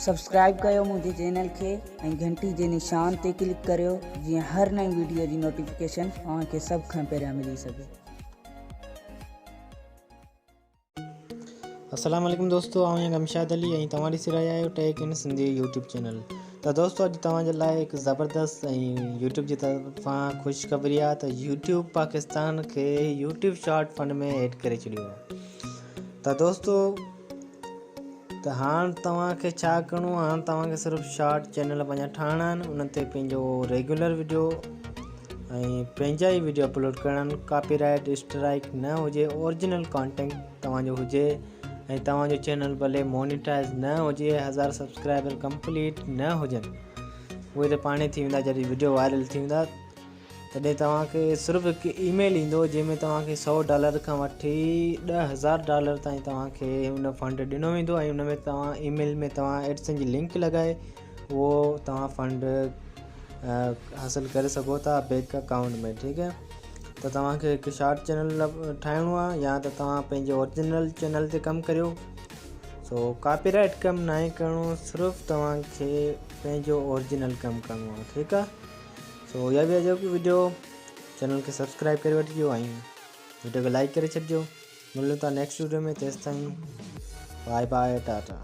Subscribe कयो मुझे channel के ऐं घंटी जे निशान ते क्लिक करियो जीअं हर नई वीडियो जी नोटिफिकेशन तव्हांखे सभ खां पहिरियां मिली सके। अस्सलाम वालेकुम दोस्तों, आऊं गमशाद अली ऐं तव्हां ॾिसी रहिया आहियो टेक इन सिंधी यूट्यूब चैनल। तो दोस्तों अॼु तव्हांजे लाइ हिकु ज़बरदस्त यूट्यूब जी तरफ़ां ख़ुशख़बरी आहे त यूट्यूब पाकिस्तान के यूट्यूब शॉर्ट फंड में ऐड करे छॾियो आहे। तो दोस्तों हाणे तव्हांखे छा करिणो आहे, हाणे तव्हांखे सिर्फ़ु शॉर्ट चैनल पंहिंजा ठाहिणा आहिनि, उन ते पंहिंजो रेगुलर वीडियो ऐं पंहिंजा ई वीडियो अपलोड करणा आहिनि। कॉपीराइट स्ट्राइक न हुजे, ओरिजिनल कॉन्टेंट तव्हांजो हुजे ऐं तव्हांजो चैनल भले मोनिटाइज़ न हुजे, 1000 सब्सक्राइबर कंप्लीट न हुजनि, उहे त पाणे थी वेंदा जॾहिं वीडियो वायरल थी वेंदा। तॾहिं तव्हांखे सिर्फ़ु हिकु ईमेल ईंदो जंहिंमें तव्हांखे $100 खां वठी $10,000 ताईं तव्हांखे उन फंड ॾिनो वेंदो ऐं उन में तव्हां ईमेल में तव्हां एडसन जी लिंक लॻाए उहो तव्हां फंड हासिलु करे सघो था बैंक अकाउंट में। ठीकु है, तो तव्हांखे हिकु शॉर्ट चैनल ठाहिणो आहे या त तव्हां पंहिंजे ओरिजिनल चैनल ते कमु करियो। सो कॉपीराइट कमु न करिणो, सिर्फ़ु तव्हांखे पंहिंजो ओरिजिनल कमु करिणो आहे। ठीकु आहे, सो इहा बि अॼु वीडियो चैनल खे सब्सक्राइब करे वठिजो ऐं वीडियो खे लाइक करे छॾिजो। मिलूं था नेक्स्ट वीडियो में, तेसिताईं बाय बाय, टाटा।